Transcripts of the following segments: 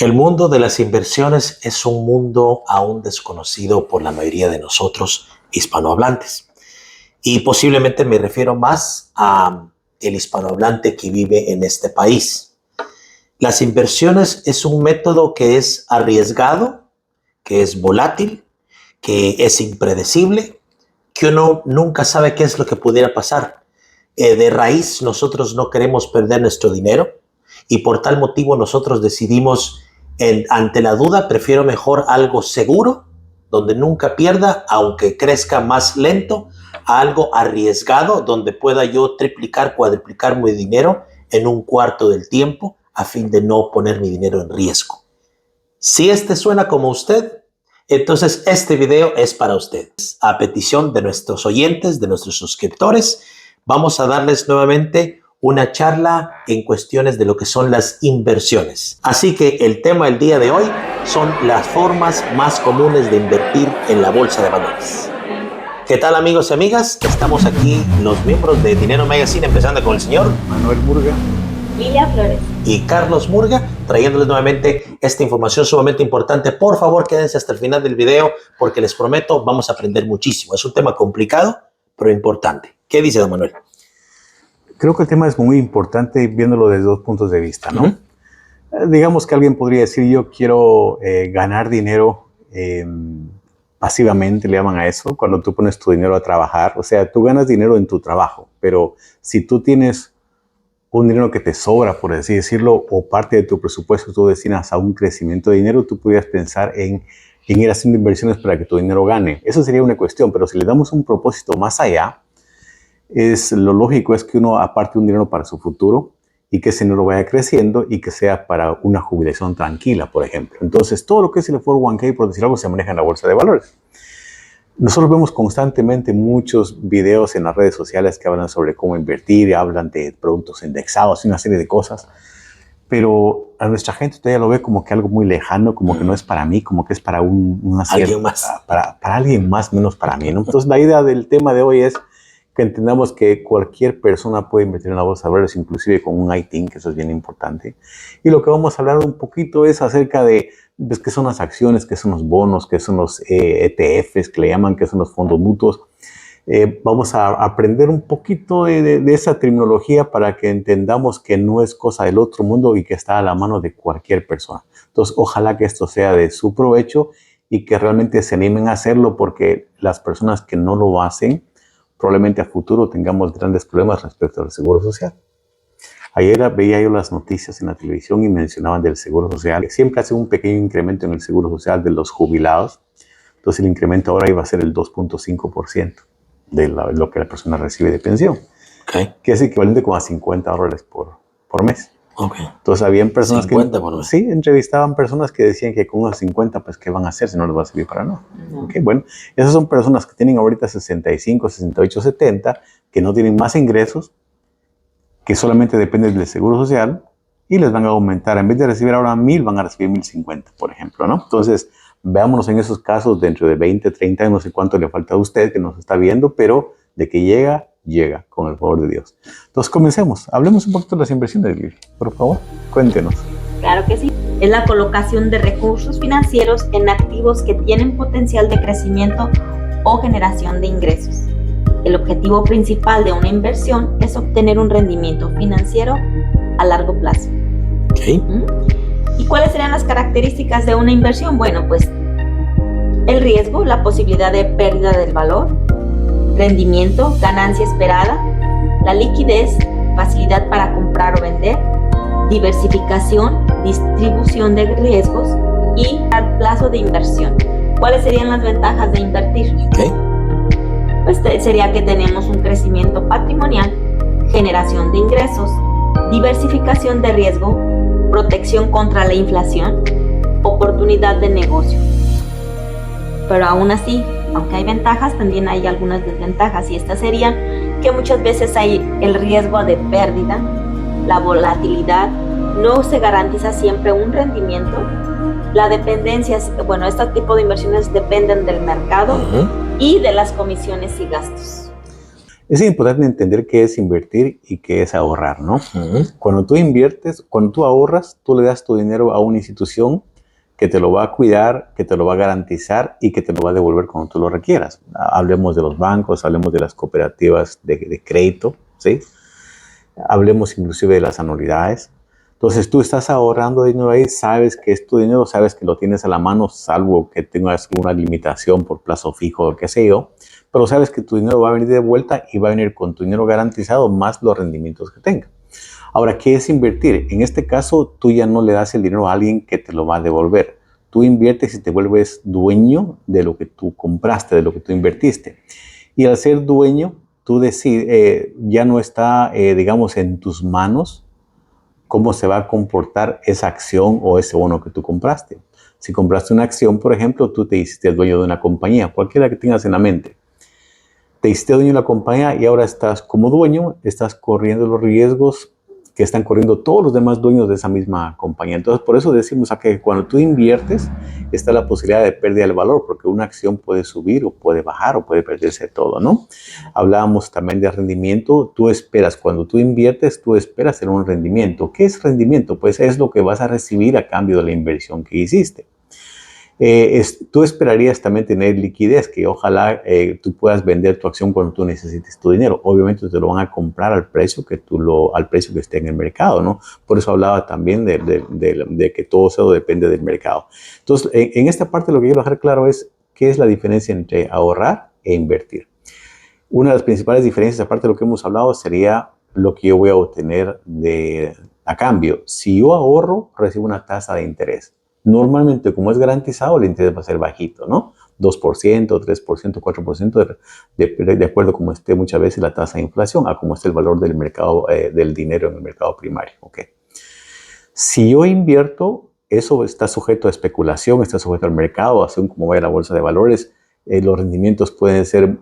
El mundo de las inversiones es un mundo aún desconocido por la mayoría de nosotros hispanohablantes. Y posiblemente me refiero más a el hispanohablante que vive en este país. Las inversiones es un método que es arriesgado, que es volátil, que es impredecible, que uno nunca sabe qué es lo que pudiera pasar. De raíz, nosotros no queremos perder nuestro dinero y por tal motivo nosotros decidimos, ante la duda, prefiero mejor algo seguro, donde nunca pierda, aunque crezca más lento, a algo arriesgado, donde pueda yo triplicar, cuadruplicar mi dinero en un cuarto del tiempo, a fin de no poner mi dinero en riesgo. Si este suena como usted, entonces este video es para ustedes. A petición de nuestros oyentes, de nuestros suscriptores, vamos a darles nuevamente una charla en cuestiones de lo que son las inversiones. Así que el tema del día de hoy son las formas más comunes de invertir en la bolsa de valores. ¿Qué tal, amigos y amigas? Estamos aquí los miembros de Dinero Magazine, empezando con el señor Manuel Murga, Lilia Flores y Carlos Murga, trayéndoles nuevamente esta información sumamente importante. Por favor, quédense hasta el final del video porque les prometo, vamos a aprender muchísimo. Es un tema complicado, pero importante. ¿Qué dice don Manuel? Creo que el tema es muy importante viéndolo desde dos puntos de vista, ¿no? Digamos que alguien podría decir, yo quiero ganar dinero pasivamente, le llaman a eso, cuando tú pones tu dinero a trabajar. O sea, tú ganas dinero en tu trabajo, pero si tú tienes un dinero que te sobra, por así decirlo, o parte de tu presupuesto tú destinas a un crecimiento de dinero, tú podrías pensar en ir haciendo inversiones para que tu dinero gane. Eso sería una cuestión, pero si le damos un propósito más allá, lo lógico es que uno aparte un dinero para su futuro y que ese dinero vaya creciendo y que sea para una jubilación tranquila, por ejemplo. Entonces, todo lo que es el 401k, por decir algo, se maneja en la bolsa de valores. Nosotros vemos constantemente muchos videos en las redes sociales que hablan sobre cómo invertir y hablan de productos indexados y una serie de cosas, pero a nuestra gente todavía lo ve como que algo muy lejano, como que no es para mí, como que es para alguien más. Para alguien más, menos para mí, ¿no? Entonces, la idea del tema de hoy es que entendamos que cualquier persona puede invertir en la bolsa de valores, inclusive con un ITIN, que eso es bien importante. Y lo que vamos a hablar un poquito es acerca de qué son las acciones, qué son los bonos, qué son los ETFs, que le llaman, qué son los fondos mutuos. Vamos a aprender un poquito de esa terminología para que entendamos que no es cosa del otro mundo y que está a la mano de cualquier persona. Entonces, ojalá que esto sea de su provecho y que realmente se animen a hacerlo, porque las personas que no lo hacen, probablemente a futuro tengamos grandes problemas respecto al seguro social. Ayer veía yo las noticias en la televisión y mencionaban del seguro social. Siempre hace un pequeño incremento en el seguro social de los jubilados. Entonces el incremento ahora iba a ser el 2.5% de lo que la persona recibe de pensión. Okay. Que es equivalente como a $50 por mes. Okay. Entonces habían personas 50 por mes. sí, entrevistaban personas que decían que con unos 50, pues, ¿qué van a hacer si no les va a servir para nada? Okay, bueno, esas son personas que tienen ahorita 65, 68, 70, que no tienen más ingresos, que solamente dependen del seguro social y les van a aumentar. En vez de recibir ahora 1,000, van a recibir 1,050, por ejemplo, ¿no? Entonces, veámonos en esos casos dentro de 20, 30, no sé cuánto le falta a usted que nos está viendo, pero de que llega, con el favor de Dios. Entonces, comencemos. Hablemos un poquito de las inversiones, Lili. Por favor, cuéntenos. Claro que sí. Es la colocación de recursos financieros en activos que tienen potencial de crecimiento o generación de ingresos. El objetivo principal de una inversión es obtener un rendimiento financiero a largo plazo. Okay. ¿Y cuáles serían las características de una inversión? Bueno, pues el riesgo, la posibilidad de pérdida del valor, rendimiento, ganancia esperada, la liquidez, facilidad para comprar o vender, diversificación, distribución de riesgos y al plazo de inversión. ¿Cuáles serían las ventajas de invertir? Okay. Pues sería que tenemos un crecimiento patrimonial, generación de ingresos, diversificación de riesgo, protección contra la inflación, oportunidad de negocio. Pero aún así, aunque hay ventajas, también hay algunas desventajas, y estas serían que muchas veces hay el riesgo de pérdida, la volatilidad, no se garantiza siempre un rendimiento, la dependencia, bueno, este tipo de inversiones dependen del mercado y de las comisiones y gastos. Es importante entender qué es invertir y qué es ahorrar, ¿no? Cuando tú inviertes, cuando tú ahorras, tú le das tu dinero a una institución que te lo va a cuidar, que te lo va a garantizar y que te lo va a devolver cuando tú lo requieras. Hablemos de los bancos, hablemos de las cooperativas de crédito, ¿sí? Hablemos inclusive de las anualidades. Entonces tú estás ahorrando dinero ahí, sabes que es tu dinero, sabes que lo tienes a la mano, salvo que tengas una limitación por plazo fijo o qué sé yo, pero sabes que tu dinero va a venir de vuelta y va a venir con tu dinero garantizado más los rendimientos que tenga. Ahora, ¿qué es invertir? En este caso, tú ya no le das el dinero a alguien que te lo va a devolver. Tú inviertes y te vuelves dueño de lo que tú compraste, de lo que tú invertiste. Y al ser dueño, tú decides, ya no está, digamos, en tus manos cómo se va a comportar esa acción o ese bono que tú compraste. Si compraste una acción, por ejemplo, tú te hiciste el dueño de una compañía, cualquiera que tengas en la mente. Te hiciste dueño de la compañía y ahora estás como dueño, estás corriendo los riesgos que están corriendo todos los demás dueños de esa misma compañía. Entonces, por eso decimos que cuando tú inviertes, está la posibilidad de pérdida del valor, porque una acción puede subir o puede bajar o puede perderse todo, ¿no? Hablábamos también de rendimiento. Tú esperas, cuando tú inviertes, tú esperas tener un rendimiento. ¿Qué es rendimiento? Pues es lo que vas a recibir a cambio de la inversión que hiciste. Tú esperarías también tener liquidez, que ojalá tú puedas vender tu acción cuando tú necesites tu dinero. Obviamente te lo van a comprar al precio que esté en el mercado, ¿no? Por eso hablaba también de que todo eso depende del mercado. Entonces, en esta parte lo que quiero dejar claro es qué es la diferencia entre ahorrar e invertir. Una de las principales diferencias, aparte de lo que hemos hablado, sería lo que yo voy a obtener a cambio. Si yo ahorro, recibo una tasa de interés. Normalmente, como es garantizado, el interés va a ser bajito, ¿no? 2%, 3%, 4%, de acuerdo a cómo esté muchas veces la tasa de inflación, a cómo esté el valor del mercado, del dinero en el mercado primario, ¿ok? Si yo invierto, eso está sujeto a especulación, está sujeto al mercado, según como vaya la bolsa de valores. Los rendimientos pueden ser,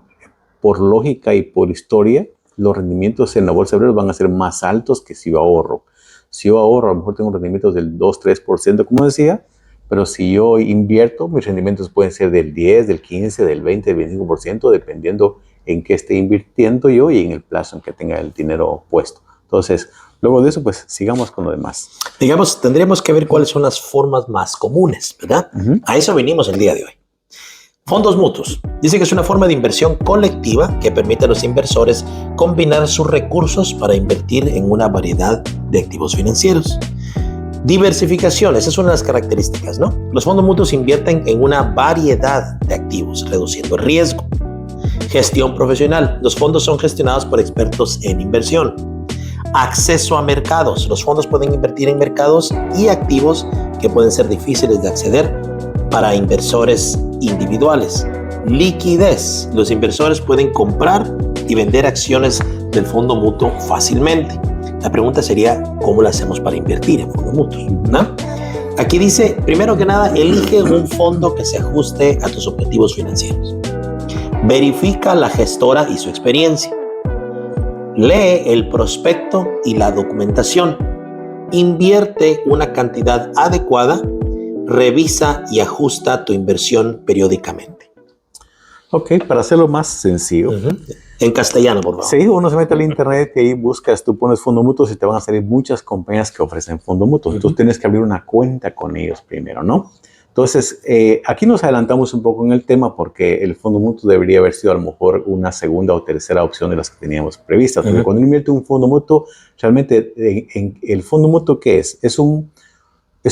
por lógica y por historia, los rendimientos en la bolsa de valores van a ser más altos que si yo ahorro. Si yo ahorro, a lo mejor tengo rendimientos del 2-3%, como decía, pero si yo invierto, mis rendimientos pueden ser del 10, del 15, del 20, del 25%, dependiendo en qué esté invirtiendo yo y en el plazo en que tenga el dinero puesto. Entonces, luego de eso, pues sigamos con lo demás. Digamos, tendríamos que ver cuáles son las formas más comunes, ¿verdad? A eso venimos el día de hoy. Fondos mutuos. Dice que es una forma de inversión colectiva que permite a los inversores combinar sus recursos para invertir en una variedad de activos financieros. Diversificación, esa es una de las características, ¿no? Los fondos mutuos invierten en una variedad de activos, reduciendo el riesgo. Gestión profesional. Los fondos son gestionados por expertos en inversión. Acceso a mercados. Los fondos pueden invertir en mercados y activos que pueden ser difíciles de acceder para inversores individuales. Liquidez. Los inversores pueden comprar y vender acciones del fondo mutuo fácilmente. La pregunta sería, ¿cómo lo hacemos para invertir en fondos mutuos? ¿No? Aquí dice, primero que nada, elige un fondo que se ajuste a tus objetivos financieros. Verifica la gestora y su experiencia. Lee el prospecto y la documentación. Invierte una cantidad adecuada. Revisa y ajusta tu inversión periódicamente. Ok, para hacerlo más sencillo. En castellano, por favor. Sí, uno se mete al internet y ahí buscas, tú pones fondos mutuos y te van a salir muchas compañías que ofrecen fondos mutuos. Entonces tienes que abrir una cuenta con ellos primero, ¿no? Entonces, aquí nos adelantamos un poco en el tema porque el fondo mutuo debería haber sido a lo mejor una segunda o tercera opción de las que teníamos previstas. Porque cuando uno invierte en un fondo mutuo, realmente el fondo mutuo, ¿qué es? Es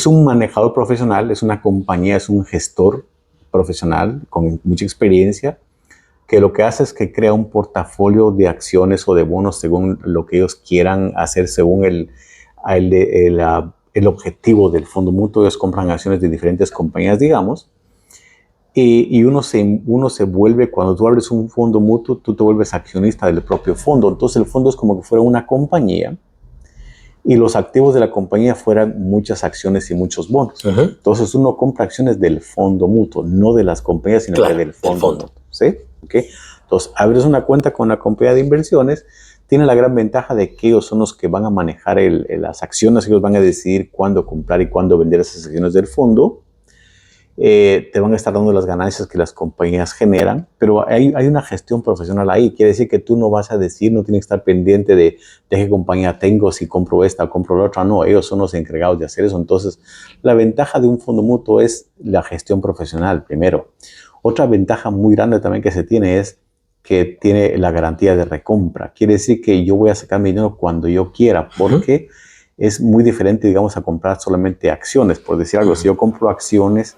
un manejador profesional, es una compañía, es un gestor profesional con mucha experiencia, que lo que hace es que crea un portafolio de acciones o de bonos según lo que ellos quieran hacer, según el objetivo del fondo mutuo. Ellos compran acciones de diferentes compañías, digamos, y uno se vuelve, cuando tú abres un fondo mutuo, tú te vuelves accionista del propio fondo. Entonces el fondo es como que fuera una compañía y los activos de la compañía fueran muchas acciones y muchos bonos. Entonces uno compra acciones del fondo mutuo, no de las compañías, sino que del fondo mutuo. ¿Sí? ¿Okay? Entonces abres una cuenta con una compañía de inversiones. Tiene la gran ventaja de que ellos son los que van a manejar las acciones. Ellos van a decidir cuándo comprar y cuándo vender esas acciones del fondo. te van a estar dando las ganancias que las compañías generan, pero hay una gestión profesional ahí. Quiere decir que tú no vas a decir, no tienes que estar pendiente de qué compañía tengo, si compro esta o compro la otra. No, ellos son los encargados de hacer eso. Entonces, la ventaja de un fondo mutuo es la gestión profesional, primero. Otra ventaja muy grande también que se tiene es que tiene la garantía de recompra. Quiere decir que yo voy a sacar mi dinero cuando yo quiera, porque es muy diferente, digamos, a comprar solamente acciones. Por decir algo, si yo compro acciones,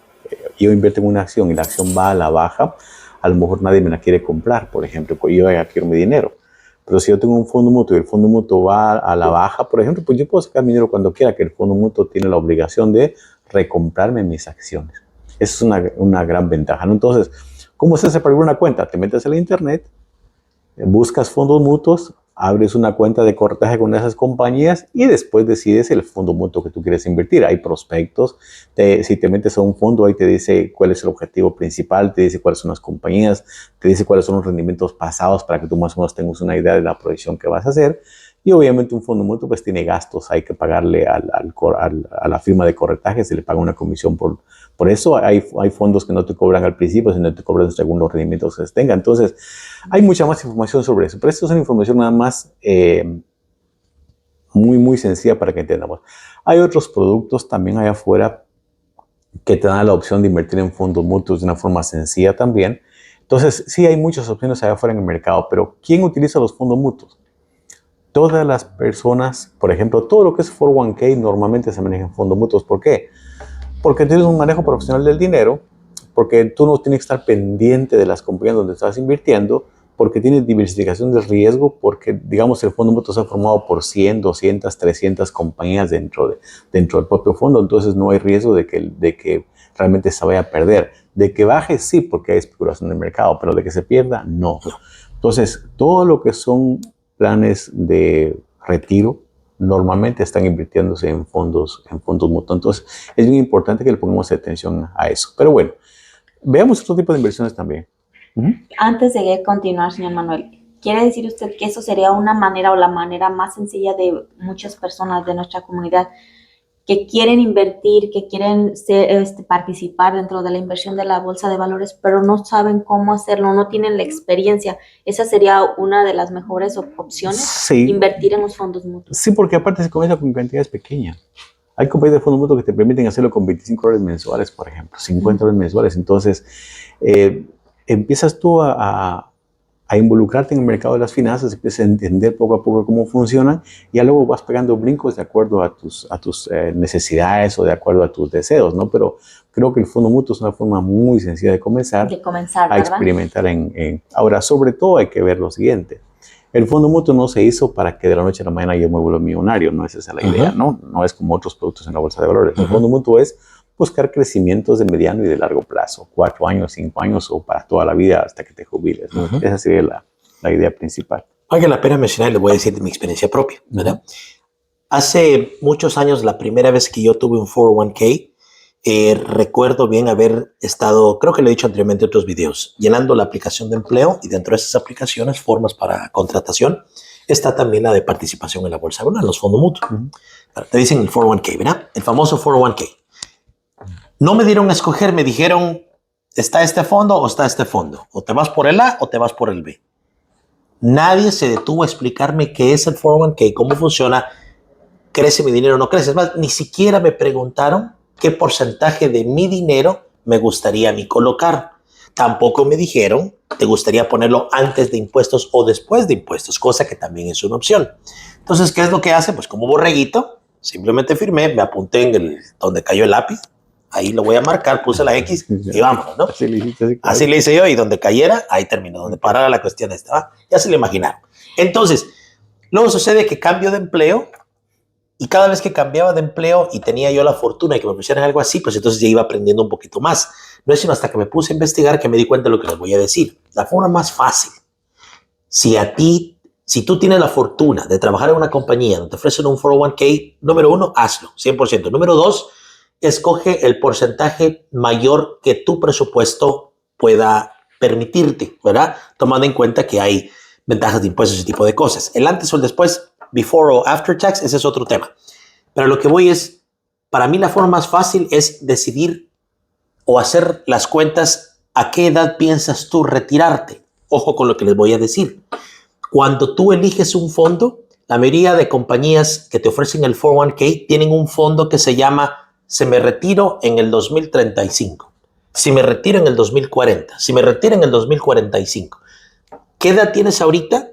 yo invierto en una acción y la acción va a la baja, a lo mejor nadie me la quiere comprar, por ejemplo, porque yo ya quiero mi dinero. Pero si yo tengo un fondo mutuo y el fondo mutuo va a la baja, por ejemplo, pues yo puedo sacar mi dinero cuando quiera, que el fondo mutuo tiene la obligación de recomprarme mis acciones. Esa es una gran ventaja, ¿no? Entonces, ¿cómo se hace para abrir una cuenta? Te metes en la internet, buscas fondos mutuos, abres una cuenta de corretaje con esas compañías y después decides el fondo mutuo que tú quieres invertir. Hay prospectos. Si te metes a un fondo, ahí te dice cuál es el objetivo principal, te dice cuáles son las compañías, te dice cuáles son los rendimientos pasados para que tú más o menos tengas una idea de la proyección que vas a hacer. Y obviamente un fondo mutuo pues tiene gastos, hay que pagarle a la firma de corretaje, se le paga una comisión por eso. Hay fondos que no te cobran al principio, sino te cobran según los rendimientos que se tengan. Entonces, hay mucha más información sobre eso, pero esto es una información nada más muy, muy sencilla para que entendamos. Hay otros productos también allá afuera que te dan la opción de invertir en fondos mutuos de una forma sencilla también. Entonces, sí hay muchas opciones allá afuera en el mercado, pero ¿quién utiliza los fondos mutuos? Todas las personas, por ejemplo, todo lo que es 401k normalmente se maneja en fondos mutuos. ¿Por qué? Porque tienes un manejo profesional del dinero, porque tú no tienes que estar pendiente de las compañías donde estás invirtiendo, porque tienes diversificación de riesgo, porque, digamos, el fondo mutuo está formado por 100, 200, 300 compañías dentro del propio fondo, entonces no hay riesgo de que realmente se vaya a perder. De que baje, sí, porque hay especulación en el mercado, pero de que se pierda, no. Entonces, todo lo que son planes de retiro normalmente están invirtiéndose en fondos mutuos. Entonces, es bien importante que le pongamos atención a eso. Pero bueno, veamos otro tipo de inversiones también. Antes de continuar, señor Manuel, ¿quiere decir usted que eso sería una manera o la manera más sencilla de muchas personas de nuestra comunidad que quieren invertir, que quieren participar dentro de la inversión de la bolsa de valores, pero no saben cómo hacerlo, no tienen la experiencia? ¿Esa sería una de las mejores opciones? Sí. Invertir en los fondos mutuos. Sí, porque aparte se comienza con cantidades pequeñas. Hay compañías de fondos mutuos que te permiten hacerlo con $25 mensuales, por ejemplo, $50 mensuales. Entonces, empiezas tú a involucrarte en el mercado de las finanzas, empiezas a entender poco a poco cómo funcionan y ya luego vas pegando brincos de acuerdo a tus necesidades o de acuerdo a tus deseos, ¿no? Pero creo que el fondo mutuo es una forma muy sencilla de comenzar a experimentar Ahora, sobre todo hay que ver lo siguiente. El fondo mutuo no se hizo para que de la noche a la mañana yo me vuelva millonario, no es esa la idea, ¿no? No es como otros productos en la bolsa de valores. El fondo mutuo es buscar crecimientos de mediano y de largo plazo, 4 años, 5 años o para toda la vida hasta que te jubiles, ¿no? Esa sería la idea principal. Vale la pena mencionar, le voy a decir de mi experiencia propia, ¿verdad? Hace muchos años, la primera vez que yo tuve un 401k, recuerdo bien haber estado, creo que lo he dicho anteriormente en otros videos, llenando la aplicación de empleo, y dentro de esas aplicaciones, formas para contratación, está también la de participación en la bolsa, ¿verdad? En los fondos mutuos. Te dicen el 401k, ¿verdad? El famoso 401k. No me dieron a escoger, me dijeron, ¿está este fondo o está este fondo? O te vas por el A o te vas por el B. Nadie se detuvo a explicarme qué es el 401k, cómo funciona, crece mi dinero o no crece. Es más, ni siquiera me preguntaron qué porcentaje de mi dinero me gustaría a mí colocar. Tampoco me dijeron, ¿te gustaría ponerlo antes de impuestos o después de impuestos? Cosa que también es una opción. Entonces, ¿qué es lo que hace? Pues como borreguito, simplemente firmé, me apunté en donde cayó el lápiz. Ahí lo voy a marcar, puse la X y vámonos, ¿no? Así le hice yo, y donde cayera, ahí terminó. Donde parara la cuestión esta, ya se lo imaginaron. Entonces, luego sucede que cambio de empleo, y cada vez que cambiaba de empleo y tenía yo la fortuna de que me pusieran algo así, pues entonces ya iba aprendiendo un poquito más. No es sino hasta que me puse a investigar que me di cuenta de lo que les voy a decir. La forma más fácil, si tú tienes la fortuna de trabajar en una compañía donde te ofrecen un 401k, número 1, hazlo, 100%. Número 2, escoge el porcentaje mayor que tu presupuesto pueda permitirte, ¿verdad? Tomando en cuenta que hay ventajas de impuestos y ese tipo de cosas. El antes o el después, before o after tax, ese es otro tema. Pero lo que voy es, para mí la forma más fácil es decidir o hacer las cuentas a qué edad piensas tú retirarte. Ojo con lo que les voy a decir. Cuando tú eliges un fondo, la mayoría de compañías que te ofrecen el 401k tienen un fondo que se llama "Se me retiro en el 2035", "Si me retiro en el 2040", "Si me retiro en el 2045". ¿Qué edad tienes ahorita?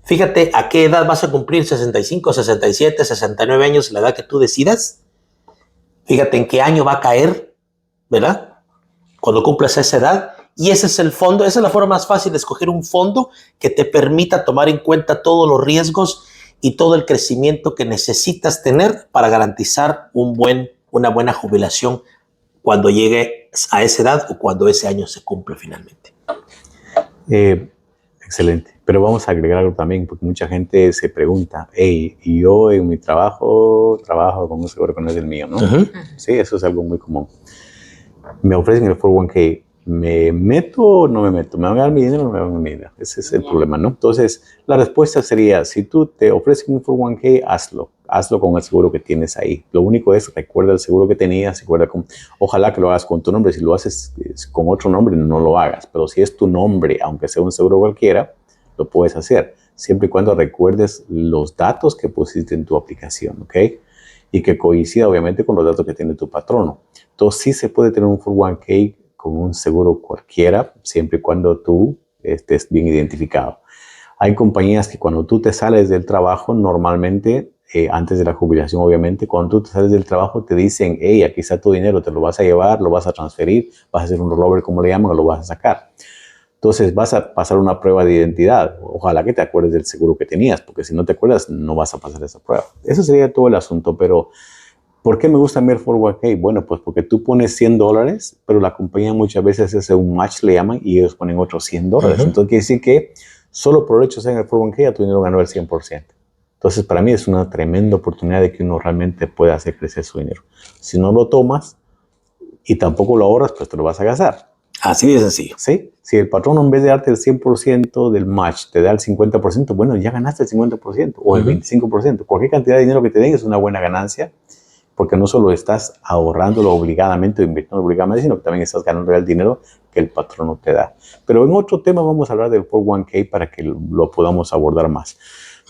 Fíjate a qué edad vas a cumplir, 65, 67, 69 años, la edad que tú decidas. Fíjate en qué año va a caer, ¿verdad? Cuando cumplas esa edad. Y ese es el fondo, esa es la forma más fácil de escoger un fondo que te permita tomar en cuenta todos los riesgos y todo el crecimiento que necesitas tener para garantizar una buena jubilación cuando llegue a esa edad o cuando ese año se cumple finalmente. Excelente. Pero vamos a agregar algo también, porque mucha gente se pregunta, hey, y yo en mi trabajo con un seguro que no es el mío, ¿no? Uh-huh. Sí, eso es algo muy común. Me ofrecen el 401k, ¿me meto o no me meto? ¿Me van a dar mi dinero o no me van a dar mi dinero? Ese es el problema, ¿no? Entonces, la respuesta sería, si tú te ofrecen un 401k, hazlo con el seguro que tienes ahí. Lo único es, recuerda el seguro que tenías, ojalá que lo hagas con tu nombre. Si lo haces con otro nombre, no lo hagas. Pero si es tu nombre, aunque sea un seguro cualquiera, lo puedes hacer, siempre y cuando recuerdes los datos que pusiste en tu aplicación, ¿ok? Y que coincida, obviamente, con los datos que tiene tu patrono. Entonces, sí se puede tener un 401k con un seguro cualquiera, siempre y cuando tú estés bien identificado. Hay compañías que cuando tú te sales del trabajo, normalmente, antes de la jubilación, obviamente, cuando tú te sales del trabajo, te dicen, hey, aquí está tu dinero, te lo vas a llevar, lo vas a transferir, vas a hacer un rollover, como le llaman, o lo vas a sacar. Entonces vas a pasar una prueba de identidad. Ojalá que te acuerdes del seguro que tenías, porque si no te acuerdas, no vas a pasar esa prueba. Eso sería todo el asunto, pero ¿por qué me gusta ver 401k? Bueno, pues porque tú pones $100, pero la compañía muchas veces hace un match, le llaman, y ellos ponen otros $100. Uh-huh. Entonces quiere decir que solo por el hecho de estar en el 401k, ya tu dinero ganó el 100%. Entonces para mí es una tremenda oportunidad de que uno realmente pueda hacer crecer su dinero. Si no lo tomas y tampoco lo ahorras, pues te lo vas a gastar. Así de sencillo. ¿Sí? Si el patrón en vez de darte el 100% del match te da el 50%, bueno, ya ganaste el 50% o el 25%. Cualquier cantidad de dinero que te den es una buena ganancia, porque no solo estás ahorrándolo obligadamente o invirtiendo obligadamente, sino que también estás ganando el dinero que el patrono te da. Pero en otro tema vamos a hablar del 401k para que lo podamos abordar más.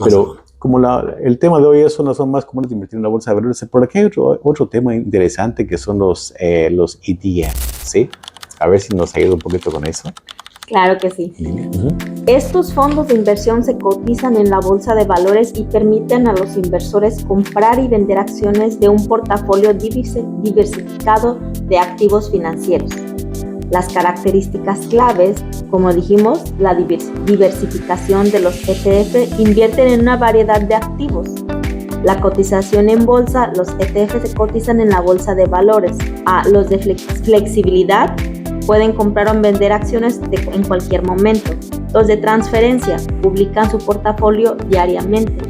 Pero como el tema de hoy es una zona más comunes de invertir en la bolsa de valores, por aquí hay otro tema interesante que son los ETF, ¿sí? A ver si nos ayuda un poquito con eso. Claro que sí. Estos fondos de inversión se cotizan en la bolsa de valores y permiten a los inversores comprar y vender acciones de un portafolio diversificado de activos financieros. Las características claves, como dijimos, la diversificación de los ETF invierten en una variedad de activos. La cotización en bolsa, los ETF se cotizan en la bolsa de valores. Los de flexibilidad, pueden comprar o vender acciones en cualquier momento. Los de transferencia publican su portafolio diariamente.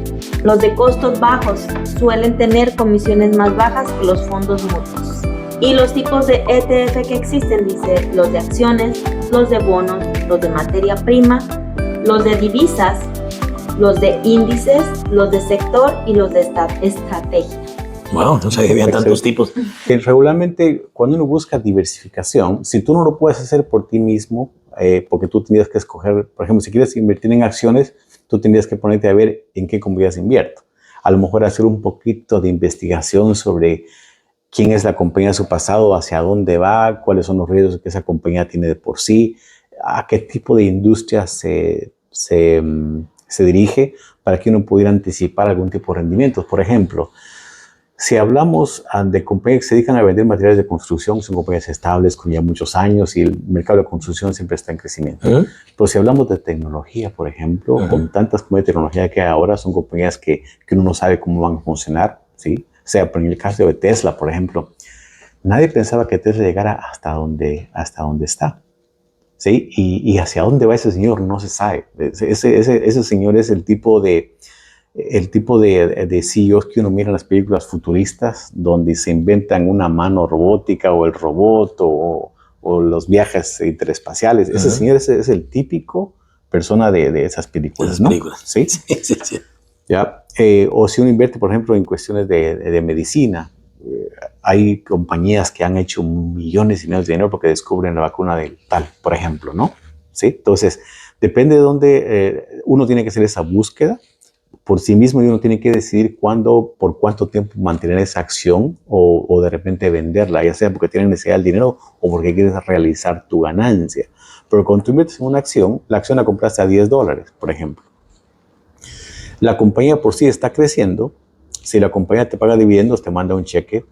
Los de costos bajos suelen tener comisiones más bajas que los fondos mutuos. Y los tipos de ETF que existen, dice, los de acciones, los de bonos, los de materia prima, los de divisas, los de índices, los de sector y los de estrategia. Wow, no sabía que había tantos tipos. Regularmente, cuando uno busca diversificación, si tú no lo puedes hacer por ti mismo, porque tú tendrías que escoger, por ejemplo, si quieres invertir en acciones, tú tendrías que ponerte a ver en qué compañías invierto. A lo mejor hacer un poquito de investigación sobre quién es la compañía de su pasado, hacia dónde va, cuáles son los riesgos que esa compañía tiene de por sí, a qué tipo de industria se dirige para que uno pudiera anticipar algún tipo de rendimientos. Por ejemplo, si hablamos de compañías que se dedican a vender materiales de construcción, son compañías estables con ya muchos años y el mercado de construcción siempre está en crecimiento. Uh-huh. Pero si hablamos de tecnología, por ejemplo, uh-huh, con tantas compañías de tecnología que hay ahora, son compañías que uno no sabe cómo van a funcionar, ¿sí? O sea, en el caso de Tesla, por ejemplo, nadie pensaba que Tesla llegara hasta donde está, ¿sí? Y hacia dónde va ese señor no se sabe. Ese señor es el tipo de CEOs que uno mira en las películas futuristas, donde se inventan una mano robótica o el robot o los viajes interespaciales. Uh-huh. Ese señor es el típico persona de esas películas, ¿no? ¿Sí? Sí. ¿Ya? O si uno invierte, por ejemplo, en cuestiones de medicina, hay compañías que han hecho millones y millones de dinero porque descubren la vacuna del tal, por ejemplo, ¿no? ¿Sí? Entonces, depende de dónde uno tiene que hacer esa búsqueda por sí mismo y uno tiene que decidir cuándo, por cuánto tiempo mantener esa acción o de repente venderla, ya sea porque tienes necesidad del dinero o porque quieres realizar tu ganancia. Pero cuando tú inviertes en una acción, la acción la compraste a $10, por ejemplo. La compañía por sí está creciendo. Si la compañía te paga dividendos, te manda un cheque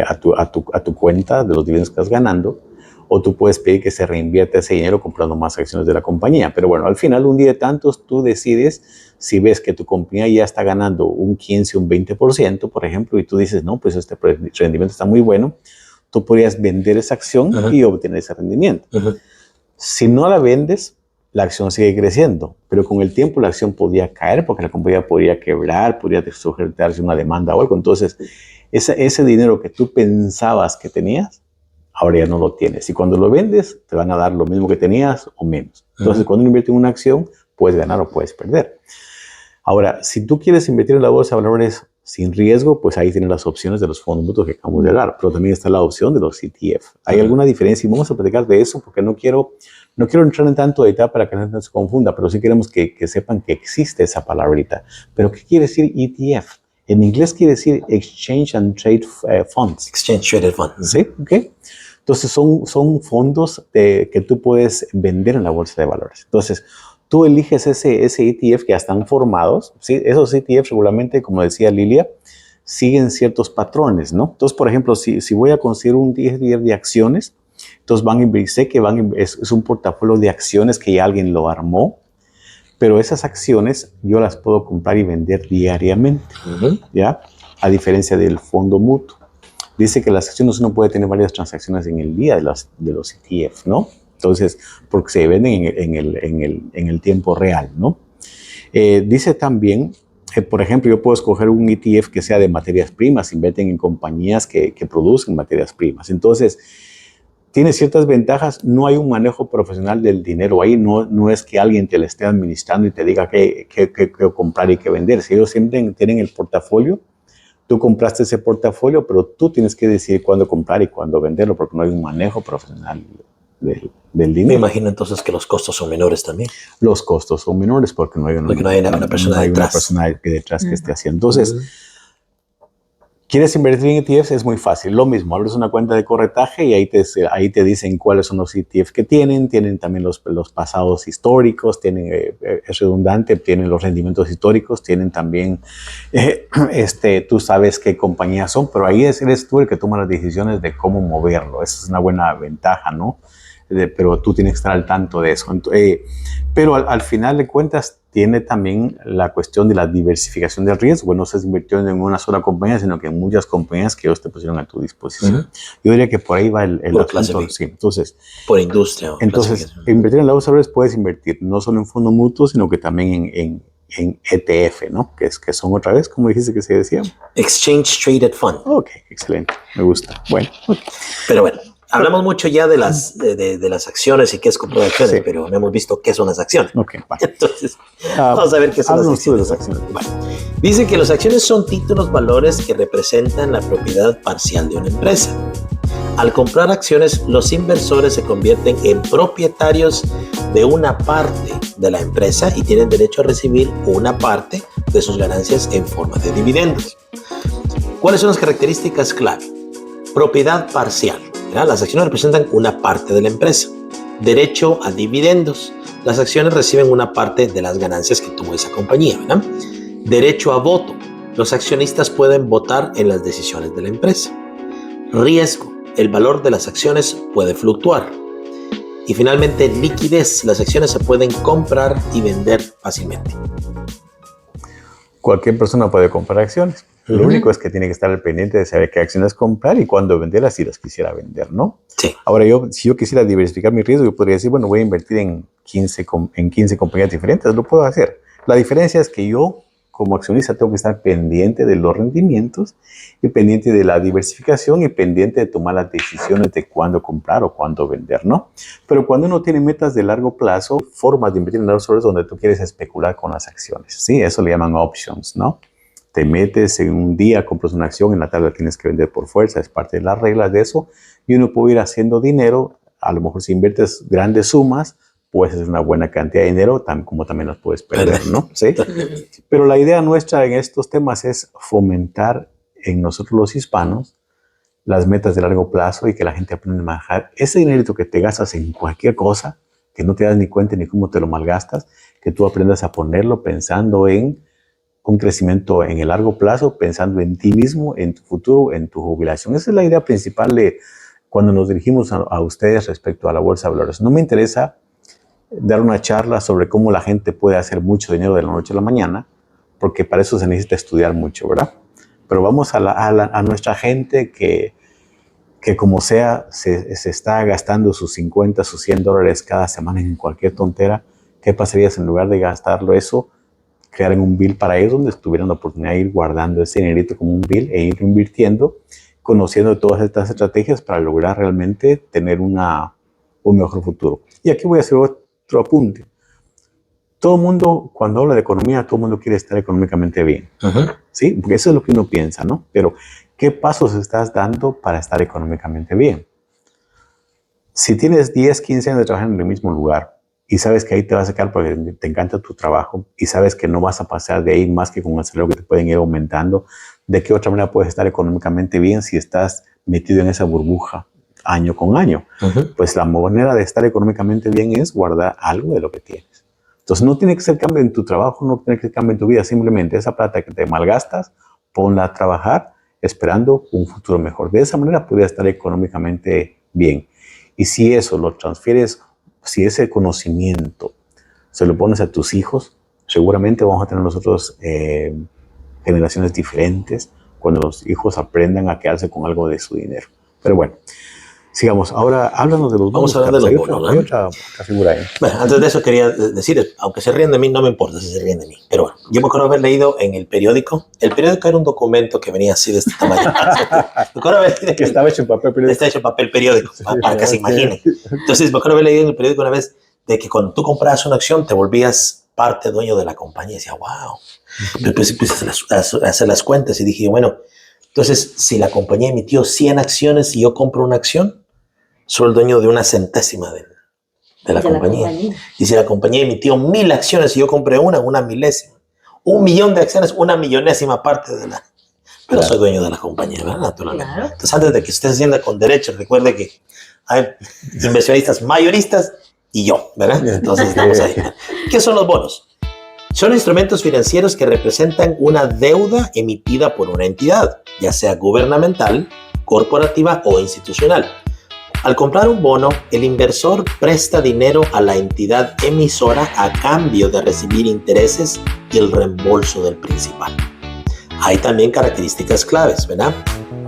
a tu cuenta de los dividendos que estás ganando, o tú puedes pedir que se reinvierta ese dinero comprando más acciones de la compañía. Pero bueno, al final, un día de tantos, tú decides si ves que tu compañía ya está ganando un 15, un 20%, por ejemplo, y tú dices, no, pues este rendimiento está muy bueno, tú podrías vender esa acción y obtener ese rendimiento. Si no la vendes, la acción sigue creciendo, pero con el tiempo la acción podría caer porque la compañía podría quebrar, podría sujetarse a una demanda o algo. Entonces, ese dinero que tú pensabas que tenías, ahora ya no lo tienes. Y cuando lo vendes, te van a dar lo mismo que tenías o menos. Entonces, cuando uno invierte en una acción, puedes ganar o puedes perder. Ahora, si tú quieres invertir en la bolsa de valores sin riesgo, pues ahí tienes las opciones de los fondos mutuos que acabamos de hablar, pero también está la opción de los ETF. ¿Hay alguna diferencia? Y vamos a platicar de eso porque no quiero entrar en tanto detalle para que la gente no se confunda, pero sí queremos que sepan que existe esa palabrita. ¿Pero qué quiere decir ETF? En inglés quiere decir Exchange and Trade Funds. Exchange Traded Fund. ¿Sí? ¿Ok? Entonces son fondos que tú puedes vender en la bolsa de valores. Entonces, tú eliges ese ETF que ya están formados. ¿Sí? Esos ETF regularmente, como decía Lilia, siguen ciertos patrones, ¿no? Entonces, por ejemplo, si voy a conseguir un ETF de acciones, entonces sé que es un portafolio de acciones que ya alguien lo armó, pero esas acciones yo las puedo comprar y vender diariamente, ¿ya? A diferencia del fondo mutuo. Dice que las acciones uno puede tener varias transacciones en el día de los ETF, ¿no? Entonces, porque se venden en el tiempo real, ¿no? Dice también, por ejemplo, yo puedo escoger un ETF que sea de materias primas, invierten en compañías que producen materias primas. Entonces, tiene ciertas ventajas, no hay un manejo profesional del dinero ahí, no es que alguien te lo esté administrando y te diga qué comprar y qué vender. Si ellos siempre tienen el portafolio, tú compraste ese portafolio, pero tú tienes que decidir cuándo comprar y cuándo venderlo, porque no hay un manejo profesional del dinero. Me imagino entonces que los costos son menores también. Los costos son menores porque no hay una persona detrás que esté haciendo. Entonces, ¿quieres invertir en ETFs? Es muy fácil. Lo mismo, abres una cuenta de corretaje y ahí te dicen cuáles son los ETFs que tienen también los pasados históricos, es redundante, tienen los rendimientos históricos, tienen también, tú sabes qué compañías son, pero ahí eres tú el que toma las decisiones de cómo moverlo. Esa es una buena ventaja, ¿no? Pero tú tienes que estar al tanto de eso. Pero al final de cuentas tiene también la cuestión de la diversificación del riesgo. No estás invirtiendo en una sola compañía, sino que en muchas compañías que ellos te pusieron a tu disposición. Yo diría que por ahí va el asunto. Sí, entonces, por industria. Entonces, invertir en la bolsa de valores puedes invertir no solo en fondo mutuo, sino que también en ETF, ¿no? Que son otra vez, como dijiste que se decía. Exchange Traded Fund. Ok, excelente. Me gusta. Bueno. Pero bueno. Hablamos mucho ya de las acciones y qué es comprar acciones, pero no hemos visto qué son las acciones. Okay, entonces, vamos a ver qué son las acciones. Bueno, dice que las acciones son títulos, valores que representan la propiedad parcial de una empresa. Al comprar acciones, los inversores se convierten en propietarios de una parte de la empresa y tienen derecho a recibir una parte de sus ganancias en forma de dividendos. ¿Cuáles son las características clave? Propiedad parcial. Las acciones representan una parte de la empresa. Derecho a dividendos. Las acciones reciben una parte de las ganancias que tuvo esa compañía, ¿verdad? Derecho a voto. Los accionistas pueden votar en las decisiones de la empresa. Riesgo. El valor de las acciones puede fluctuar. Y finalmente, liquidez. Las acciones se pueden comprar y vender fácilmente. Cualquier persona puede comprar acciones. Lo único es que tiene que estar al pendiente de saber qué acciones comprar y cuándo venderlas si las quisiera vender, ¿no? Sí. Ahora, si yo quisiera diversificar mi riesgo, yo podría decir, bueno, voy a invertir en 15 compañías diferentes. Lo puedo hacer. La diferencia es que yo, como accionista, tengo que estar pendiente de los rendimientos y pendiente de la diversificación y pendiente de tomar las decisiones de cuándo comprar o cuándo vender, ¿no? Pero cuando uno tiene metas de largo plazo, formas de invertir en los valores donde tú quieres especular con las acciones, ¿sí? Eso le llaman options, ¿no? te metes en un día, compras una acción, en la tarde la tienes que vender por fuerza, es parte de las reglas de eso, y uno puede ir haciendo dinero, a lo mejor si inviertes grandes sumas, puedes hacer una buena cantidad de dinero, como también las puedes perder, ¿no? ¿Sí? Pero la idea nuestra en estos temas es fomentar en nosotros los hispanos las metas de largo plazo y que la gente aprenda a manejar ese dinerito que te gastas en cualquier cosa, que no te das ni cuenta ni cómo te lo malgastas, que tú aprendas a ponerlo pensando en un crecimiento en el largo plazo, pensando en ti mismo, en tu futuro, en tu jubilación. Esa es la idea principal de cuando nos dirigimos a ustedes respecto a la bolsa de valores. No me interesa dar una charla sobre cómo la gente puede hacer mucho dinero de la noche a la mañana, porque para eso se necesita estudiar mucho, ¿verdad? Pero vamos a nuestra gente que como sea se está gastando sus 50, sus $100 cada semana en cualquier tontera. ¿Qué pasaría si en lugar de gastarlo eso, crearan un bill para ellos donde tuvieran la oportunidad de ir guardando ese dinerito como un bill e ir invirtiendo, conociendo todas estas estrategias para lograr realmente tener un mejor futuro? Y aquí voy a hacer otro apunte. Todo el mundo, cuando habla de economía, todo el mundo quiere estar económicamente bien. ¿Sí? Porque eso es lo que uno piensa, ¿no? Pero, ¿qué pasos estás dando para estar económicamente bien? Si tienes 10, 15 años de trabajar en el mismo lugar y sabes que ahí te vas a sacar porque te encanta tu trabajo y sabes que no vas a pasar de ahí más que con el salario que te pueden ir aumentando, ¿de qué otra manera puedes estar económicamente bien si estás metido en esa burbuja año con año? Pues la manera de estar económicamente bien es guardar algo de lo que tienes. Entonces no tiene que ser cambio en tu trabajo, no tiene que ser cambio en tu vida, simplemente esa plata que te malgastas, ponla a trabajar esperando un futuro mejor. De esa manera podrías estar económicamente bien. Y si eso lo transfieres, si ese conocimiento se lo pones a tus hijos, seguramente vamos a tener nosotros generaciones diferentes cuando los hijos aprendan a quedarse con algo de su dinero. Pero bueno, sigamos. Ahora háblanos de los bonos. Vamos a hablar de los bonos, ¿no? Hay otra figura ahí. Bueno, antes de eso quería decir, aunque se ríen de mí, no me importa si se ríen de mí. Pero bueno, yo me acuerdo haber leído en el periódico. El periódico era un documento que venía así de este tamaño. Me acuerdo haber leído que estaba hecho en papel periódico. Está hecho en papel periódico, para que se imaginen. Entonces, me acuerdo haber leído en el periódico una vez de que cuando tú comprabas una acción te volvías parte dueño de la compañía. Y decía, wow. Pero pues empecé a hacer las cuentas y dije, bueno, entonces si la compañía emitió 100 acciones y yo compro una acción, soy el dueño de una centésima de la compañía. Y si la compañía emitió 1000 acciones y yo compré una milésima. 1.000.000 de acciones, una millonésima parte de la... Pero soy dueño de la compañía, ¿verdad? Naturalmente. Claro. Entonces, antes de que usted se sienta con derechos, recuerde que hay inversionistas mayoristas y yo, ¿verdad? Entonces, estamos ahí. ¿Qué son los bonos? Son instrumentos financieros que representan una deuda emitida por una entidad, ya sea gubernamental, corporativa o institucional. Al comprar un bono, el inversor presta dinero a la entidad emisora a cambio de recibir intereses y el reembolso del principal. Hay también características claves, ¿verdad?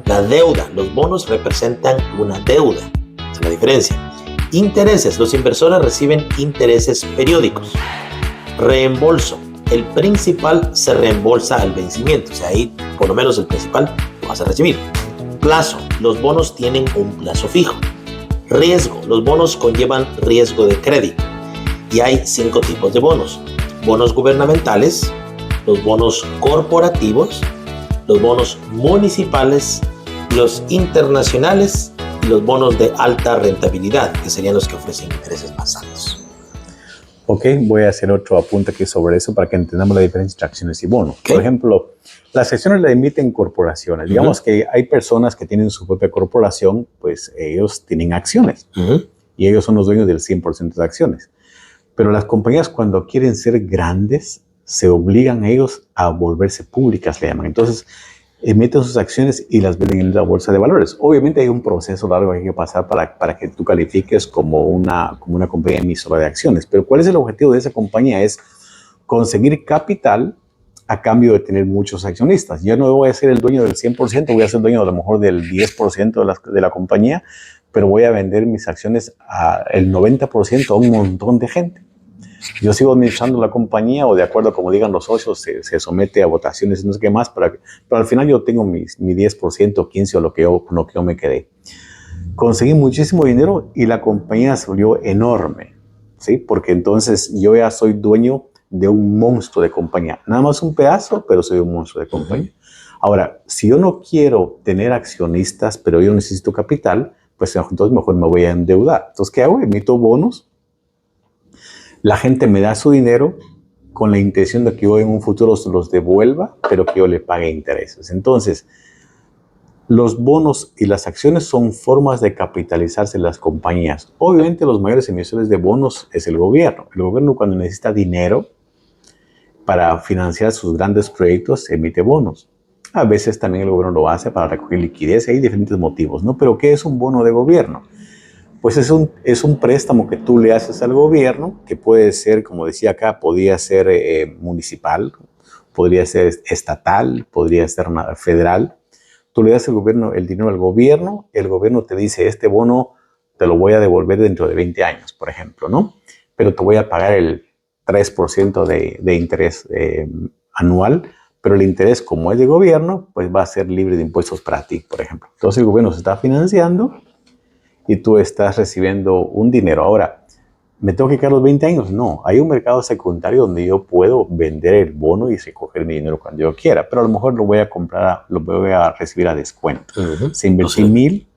La deuda, los bonos representan una deuda, esa es la diferencia. Intereses, los inversores reciben intereses periódicos. Reembolso, el principal se reembolsa al vencimiento, o sea, ahí por lo menos el principal lo vas a recibir. Plazo, los bonos tienen un plazo fijo. Riesgo, los bonos conllevan riesgo de crédito y hay 5 tipos de bonos: bonos gubernamentales, los bonos corporativos, los bonos municipales, los internacionales y los bonos de alta rentabilidad, que serían los que ofrecen intereses más altos. Ok, voy a hacer otro apunte aquí sobre eso para que entendamos la diferencia entre acciones y bonos. Okay. Por ejemplo, las acciones las emiten corporaciones. Digamos que hay personas que tienen su propia corporación, pues ellos tienen acciones y ellos son los dueños del 100% de acciones. Pero las compañías, cuando quieren ser grandes, se obligan a ellos a volverse públicas, le llaman. Entonces, emiten sus acciones y las venden en la bolsa de valores. Obviamente hay un proceso largo que hay que pasar para que tú califiques como una compañía emisora de acciones. Pero ¿cuál es el objetivo de esa compañía? Es conseguir capital a cambio de tener muchos accionistas. Yo no voy a ser el dueño del 100%, voy a ser dueño a lo mejor del 10% de la compañía, pero voy a vender mis acciones al 90% a un montón de gente. Yo sigo administrando la compañía o de acuerdo a como digan los socios, se somete a votaciones y no sé qué más, pero al final yo tengo mi 10%, 15% o lo que yo me quedé. Conseguí muchísimo dinero y la compañía se volvió enorme, ¿sí? Porque entonces yo ya soy dueño de un monstruo de compañía. Nada más un pedazo, pero soy un monstruo de compañía. Ahora, si yo no quiero tener accionistas, pero yo necesito capital, pues entonces mejor me voy a endeudar. Entonces, ¿qué hago? Emito bonos. La gente me da su dinero con la intención de que yo en un futuro se los devuelva, pero que yo le pague intereses. Entonces, los bonos y las acciones son formas de capitalizarse las compañías. Obviamente, los mayores emisores de bonos es el gobierno. El gobierno, cuando necesita dinero para financiar sus grandes proyectos, emite bonos. A veces también el gobierno lo hace para recoger liquidez. Hay diferentes motivos, ¿no? Pero ¿qué es un bono de gobierno? Pues es un préstamo que tú le haces al gobierno, que puede ser, como decía acá, podría ser municipal, podría ser estatal, podría ser federal. Tú le das el dinero al gobierno, el gobierno te dice, este bono te lo voy a devolver dentro de 20 años, por ejemplo, ¿no? Pero te voy a pagar el 3% de interés anual, pero el interés, como es de gobierno, pues va a ser libre de impuestos para ti, por ejemplo. Entonces el gobierno se está financiando y tú estás recibiendo un dinero. Ahora, ¿me tengo que quedar los 20 años? No, hay un mercado secundario donde yo puedo vender el bono y recoger mi dinero cuando yo quiera, pero a lo mejor lo voy a comprar, lo voy a recibir a descuento. Si invertí 1,000,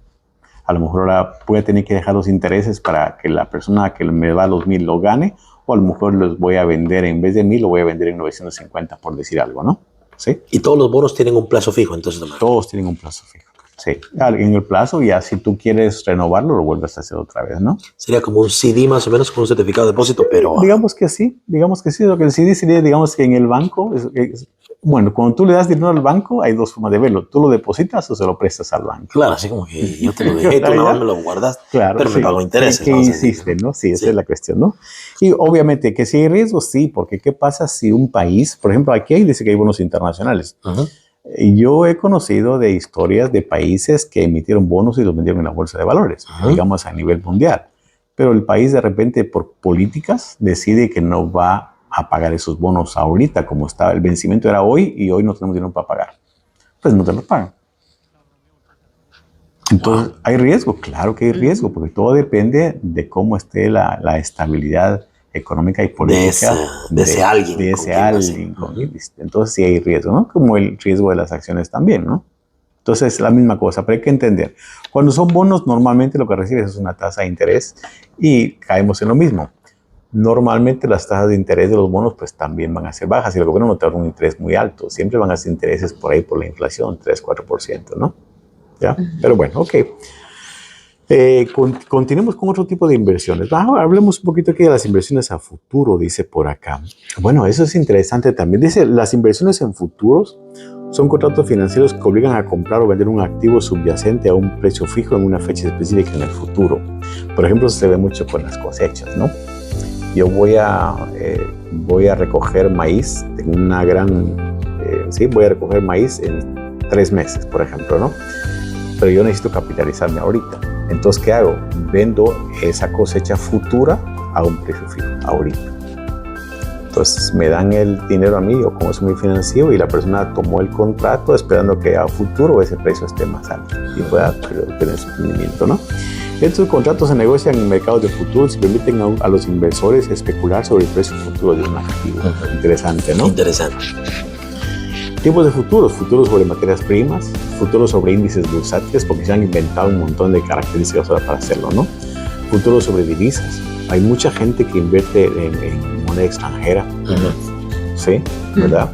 a lo mejor ahora voy a tener que dejar los intereses para que la persona que me da los 1,000 lo gane, o a lo mejor los voy a vender, en vez de 1,000, lo voy a vender en 950, por decir algo, ¿no? ¿Sí? Y todos los bonos tienen un plazo fijo, entonces. Todos tienen un plazo fijo. Sí, en el plazo, ya si tú quieres renovarlo, lo vuelves a hacer otra vez, ¿no? Sería como un CD más o menos, como un certificado de depósito, pero... Digamos que sí. Lo que el CD sería, digamos que en el banco, bueno, cuando tú le das dinero al banco, hay dos formas de verlo. Tú lo depositas o se lo prestas al banco. Claro, así como que yo te lo dejé, tú nada más me lo guardas, claro, pero me pago intereses. ¿Qué hiciste, no? Sí, esa es la cuestión, ¿no? Y obviamente que si hay riesgo, sí, porque ¿qué pasa si un país, por ejemplo, aquí dice que hay bonos internacionales? Yo he conocido de historias de países que emitieron bonos y los vendieron en la bolsa de valores, digamos a nivel mundial. Pero el país de repente por políticas decide que no va a pagar esos bonos ahorita, como está, el vencimiento era hoy y hoy no tenemos dinero para pagar. Pues no te lo pagan. Entonces, ¿hay riesgo? Claro que hay riesgo, porque todo depende de cómo esté la estabilidad económica y política de ese alguien. De ese alguien. Entonces sí hay riesgo, ¿no? Como el riesgo de las acciones también, ¿no? Entonces es la misma cosa, pero hay que entender. Cuando son bonos, normalmente lo que recibes es una tasa de interés y caemos en lo mismo. Normalmente las tasas de interés de los bonos pues también van a ser bajas y el gobierno no te da un interés muy alto. Siempre van a ser intereses por ahí por la inflación, 3-4%, ¿no? ¿Ya? Pero bueno, ok. Continuemos con otro tipo de inversiones. Hablemos un poquito aquí de las inversiones a futuro, dice por acá. Bueno, eso es interesante también. Dice, las inversiones en futuros son contratos financieros que obligan a comprar o vender un activo subyacente a un precio fijo en una fecha específica en el futuro. Por ejemplo, se ve mucho con las cosechas, ¿no? Yo voy a recoger maíz en una gran... voy a recoger maíz en 3 meses, por ejemplo, ¿no? Pero yo necesito capitalizarme ahorita. Entonces, ¿qué hago? Vendo esa cosecha futura a un precio fijo, ahorita. Entonces, me dan el dinero a mí, o como es muy financiero, y la persona tomó el contrato esperando que a futuro ese precio esté más alto y pueda tener su rendimiento, ¿no? Estos contratos se negocian en mercados de futuros y permiten a los inversores especular sobre el precio futuro de un activo. Interesante, ¿no? Interesante. Tipos de futuros sobre materias primas, futuros sobre índices bursátiles, porque se han inventado un montón de características ahora para hacerlo, ¿no? Futuros sobre divisas. Hay mucha gente que invierte en moneda extranjera, ¿sí? ¿Verdad?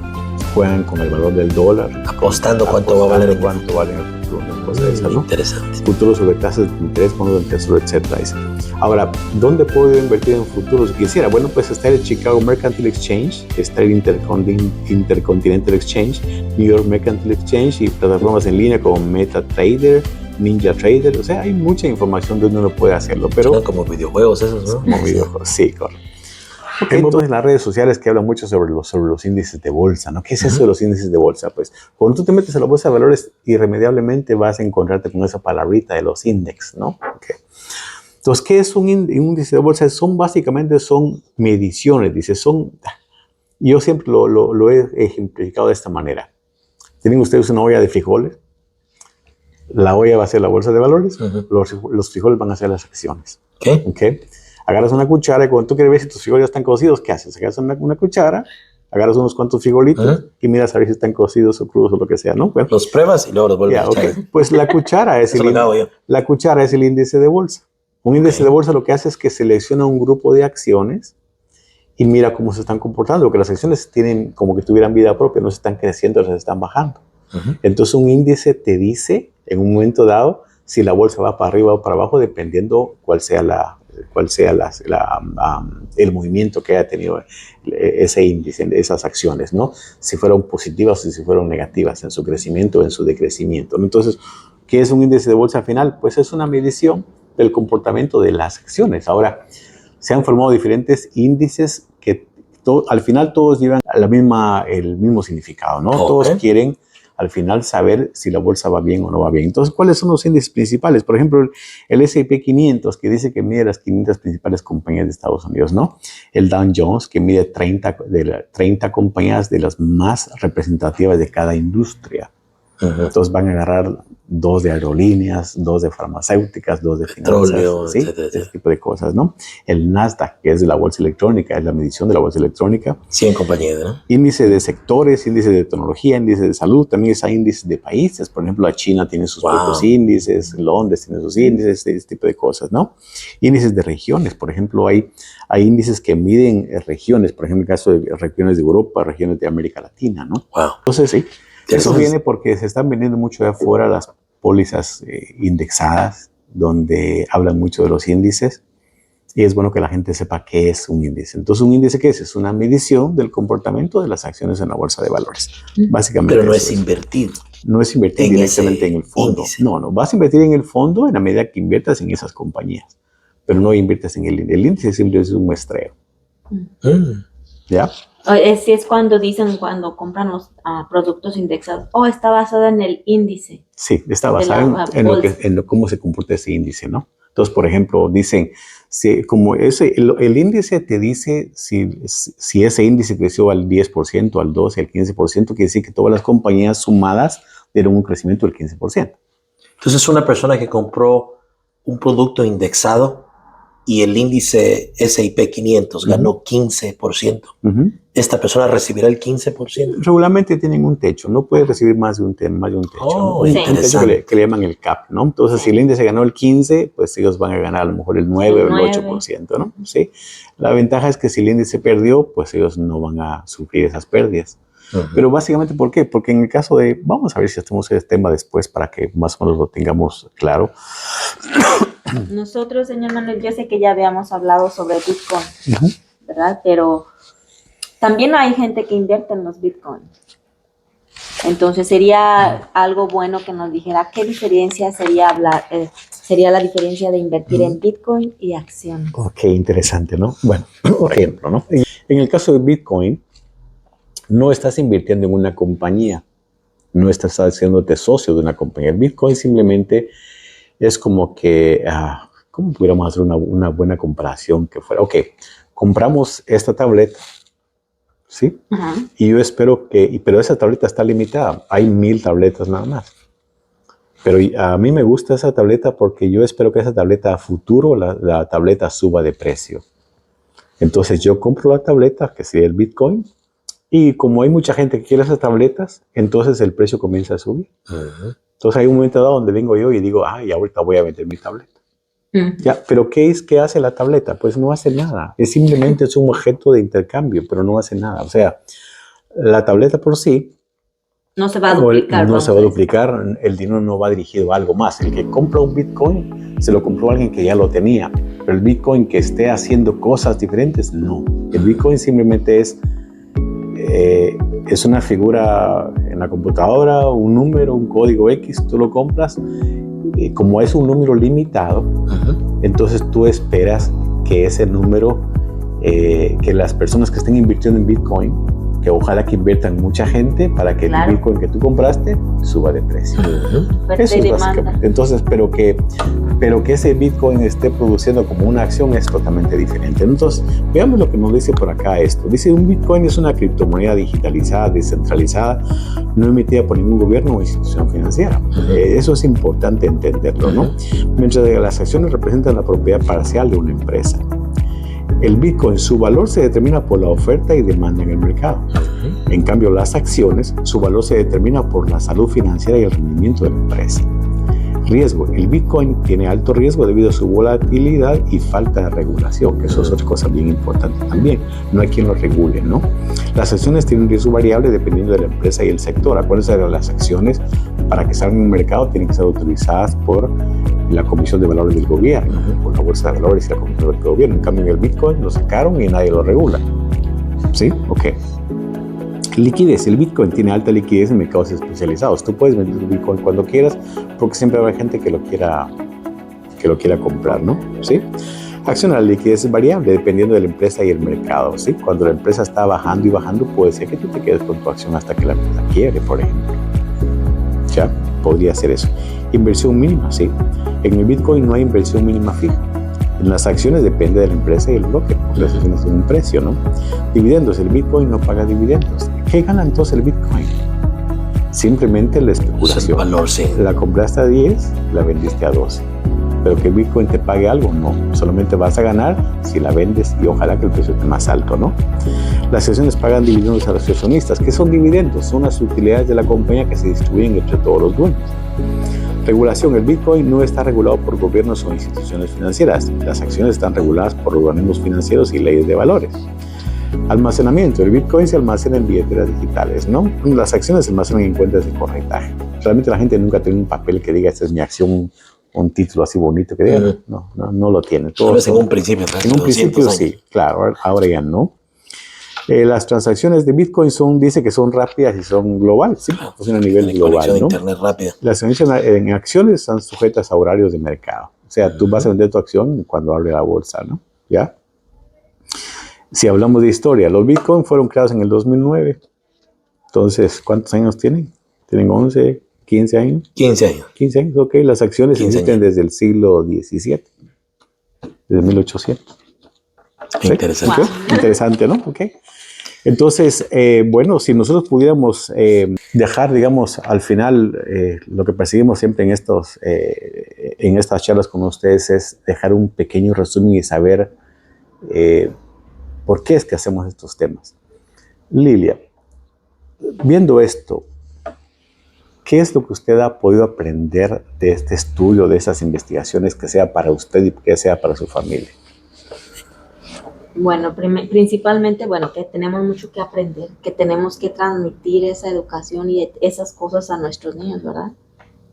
Juegan con el valor del dólar. Apostando cuánto va a valer. Cuánto vale el futuro, una cosa de esa, ¿no? Interesante. Futuros sobre tasas de interés, bonos del tesoro, etcétera. Ahora, ¿dónde puedo invertir en futuros si quisiera? Bueno, pues está el Chicago Mercantile Exchange, está el Intercontinental Exchange, New York Mercantile Exchange y plataformas en línea como MetaTrader, NinjaTrader. O sea, hay mucha información de donde uno puede hacerlo, pero... Son como videojuegos esos, ¿no? Como videojuegos, sí, correcto. Okay, entonces, las redes sociales que hablan mucho sobre los índices de bolsa, ¿no? ¿Qué es eso de los índices de bolsa? Pues cuando tú te metes a la bolsa de valores, irremediablemente vas a encontrarte con esa palabrita de los índices, ¿no? Okay. Entonces, ¿qué es un índice de bolsa? Básicamente son mediciones, dice, yo siempre lo he ejemplificado de esta manera. Tienen ustedes una olla de frijoles, la olla va a ser la bolsa de valores, los frijoles van a ser las acciones. Okay. Agarras una cuchara y cuando tú quieres ver si tus frijoles están cocidos, ¿qué haces? Agarras una cuchara, agarras unos cuantos frijolitos y miras a ver si están cocidos o crudos o lo que sea, ¿no? Bueno, Los pruebas y luego los vuelves a echar. Okay. Pues la cuchara es la cuchara es el índice de bolsa. Un índice de bolsa lo que hace es que selecciona un grupo de acciones y mira cómo se están comportando, porque las acciones tienen como que tuvieran vida propia, no se están creciendo, se están bajando. Entonces un índice te dice en un momento dado si la bolsa va para arriba o para abajo, dependiendo cuál sea el movimiento que haya tenido ese índice, esas acciones, ¿no? Si fueron positivas o si fueron negativas en su crecimiento o en su decrecimiento, ¿no? Entonces, ¿qué es un índice de bolsa al final? Pues es una medición del comportamiento de las acciones. Ahora, se han formado diferentes índices que al final todos llevan el mismo significado, ¿no? Okay. Todos quieren al final saber si la bolsa va bien o no va bien. Entonces, ¿cuáles son los índices principales? Por ejemplo, el S&P 500, que dice que mide las 500 principales compañías de Estados Unidos, ¿no? El Dow Jones, que mide 30 compañías de las más representativas de cada industria. Entonces van a agarrar 2 de aerolíneas, 2 de farmacéuticas, 2 de finanzas, ¿sí? Ese tipo de cosas, ¿no? El Nasdaq, que es de la bolsa electrónica, es la medición de la bolsa electrónica. 100 compañías, ¿no? Índice de sectores, índice de tecnología, índice de salud, también está índice de países. Por ejemplo, la China tiene sus propios índices, Londres tiene sus índices, ese tipo de cosas, ¿no? Índices de regiones, por ejemplo, hay índices que miden regiones, por ejemplo, en el caso de regiones de Europa, regiones de América Latina, ¿no? Entonces, sí. Eso viene porque se están vendiendo mucho de afuera las pólizas indexadas, donde hablan mucho de los índices, y es bueno que la gente sepa qué es un índice. Entonces, ¿un índice qué es? Es una medición del comportamiento de las acciones en la bolsa de valores, básicamente. Pero no es invertir. No es invertir directamente en el fondo. Índice. No, vas a invertir en el fondo en la medida que inviertas en esas compañías, pero no inviertes en el índice. El índice siempre es un muestreo. ¿Ya? Sí, es cuando compran los productos indexados. Está basado en el índice. Sí, está basado en cómo se comporta ese índice, ¿no? Entonces, por ejemplo, dicen, el índice te dice si ese índice creció al 10%, al 12%, al 15%, quiere decir que todas las compañías sumadas dieron un crecimiento del 15%. Entonces, una persona que compró un producto indexado y el índice S&P 500 ganó 15%, esta persona recibirá el 15%. Regularmente tienen un techo, no puede recibir más de un techo. ¿No? Un techo que le llaman el cap, ¿no? Entonces, si el índice ganó el 15%, pues ellos van a ganar a lo mejor el 9 o el 8%, ¿no? ¿Sí? La ventaja es que si el índice perdió, pues ellos no van a sufrir esas pérdidas. Pero básicamente, ¿por qué? Porque en el caso de, vamos a ver si hacemos este tema después para que más o menos lo tengamos claro. Nosotros, señor Manuel, yo sé que ya habíamos hablado sobre Bitcoin, ¿verdad? Pero también hay gente que invierte en los Bitcoin. Entonces sería algo bueno que nos dijera qué diferencia sería la diferencia de invertir en Bitcoin y acciones. Ok, interesante, ¿no? Bueno, por ejemplo, ¿no? En el caso de Bitcoin, no estás invirtiendo en una compañía, no estás haciéndote socio de una compañía. El Bitcoin simplemente es como que, ¿cómo pudiéramos hacer una buena comparación que fuera? Ok, compramos esta tableta, ¿sí? Y yo espero pero esa tableta está limitada, hay 1000 tabletas nada más. Pero a mí me gusta esa tableta porque yo espero que esa tableta a futuro, la tableta suba de precio. Entonces yo compro la tableta, que sería el Bitcoin, y como hay mucha gente que quiere esas tabletas, entonces el precio comienza a subir. Entonces hay un momento dado donde vengo yo y digo, y ahorita voy a vender mi tableta. Ya, pero ¿qué hace la tableta? Pues no hace nada. Simplemente es un objeto de intercambio, pero no hace nada. O sea, la tableta por sí no se va a duplicar. No se va a duplicar, el dinero no va dirigido a algo más. El que compra un Bitcoin, se lo compró a alguien que ya lo tenía. Pero el Bitcoin que esté haciendo cosas diferentes, no. El Bitcoin simplemente es una figura en la computadora, un número, un código X, tú lo compras. Y como es un número limitado, entonces tú esperas que ese número, que las personas que estén invirtiendo en Bitcoin, que ojalá que inviertan mucha gente para que el Bitcoin que tú compraste suba de precio. Eso es básicamente. Entonces, pero que ese Bitcoin esté produciendo como una acción es totalmente diferente. Entonces, veamos lo que nos dice por acá esto. Dice, un Bitcoin es una criptomoneda digitalizada, descentralizada, no emitida por ningún gobierno o institución financiera. Eso es importante entenderlo, ¿no? Mientras que las acciones representan la propiedad parcial de una empresa. El Bitcoin, su valor se determina por la oferta y demanda en el mercado. En cambio, las acciones, su valor se determina por la salud financiera y el rendimiento de la empresa. Riesgo. El Bitcoin tiene alto riesgo debido a su volatilidad y falta de regulación, que eso es otra cosa bien importante también. No hay quien lo regule, ¿no? Las acciones tienen un riesgo variable dependiendo de la empresa y el sector. Acuérdense de las acciones, para que salgan en el mercado, tienen que ser autorizadas por la Comisión de Valores del Gobierno, por la Bolsa de Valores y la Comisión del Gobierno. En cambio, en el Bitcoin lo sacaron y nadie lo regula. ¿Sí? Ok. Liquidez. El Bitcoin tiene alta liquidez en mercados especializados. Tú puedes vender tu Bitcoin cuando quieras, porque siempre habrá gente que lo quiera comprar, ¿no? ¿Sí? Acción a la liquidez es variable dependiendo de la empresa y el mercado, ¿sí? Cuando la empresa está bajando y bajando, puede ser que tú te quedes con tu acción hasta que la empresa quiebre, por ejemplo. ¿Ya? Podría ser eso. Inversión mínima, sí. En el Bitcoin no hay inversión mínima fija. En las acciones depende de la empresa y el broker, porque las acciones tienen un precio, ¿no? Dividendos. El Bitcoin no paga dividendos. ¿Qué gana entonces el Bitcoin? Simplemente la especulación. El valor, sí. La compraste a 10, la vendiste a 12. Pero que Bitcoin te pague algo, no. Solamente vas a ganar si la vendes y ojalá que el precio esté más alto, ¿no? Las acciones pagan dividendos a los accionistas. ¿Qué son dividendos? Son las utilidades de la compañía que se distribuyen entre todos los dueños. Regulación. El Bitcoin no está regulado por gobiernos o instituciones financieras. Las acciones están reguladas por organismos financieros y leyes de valores. Almacenamiento. El Bitcoin se almacena en billeteras digitales, ¿no? Las acciones se almacenan en cuentas de corretaje. Realmente la gente nunca tiene un papel que diga esta es mi acción, un título así bonito que diga. No lo tiene. Todo en un principio. En un principio sí, claro, ahora ya no. Las transacciones de Bitcoin dice que son rápidas y son globales, sí, funcionan a nivel global, ¿no? Internet rápida. Las transacciones en acciones están sujetas a horarios de mercado. O sea, tú vas a vender tu acción cuando abre la bolsa, ¿no? ¿Ya? Si hablamos de historia, los Bitcoin fueron creados en el 2009. Entonces, ¿cuántos años tienen? ¿Tienen 11, 15 años? 15 años. 15 años, ok. Las acciones existen desde el siglo XVII, desde 1800. Interesante. ¿Sí? Wow. Interesante, ¿no? Ok. Entonces, bueno, si nosotros pudiéramos dejar, digamos, al final, lo que perseguimos siempre en estas charlas con ustedes es dejar un pequeño resumen y saber por qué es que hacemos estos temas. Lilia, viendo esto, ¿qué es lo que usted ha podido aprender de este estudio, de esas investigaciones, que sea para usted y que sea para su familia? Bueno, principalmente, que tenemos mucho que aprender, que tenemos que transmitir esa educación y esas cosas a nuestros niños, ¿verdad?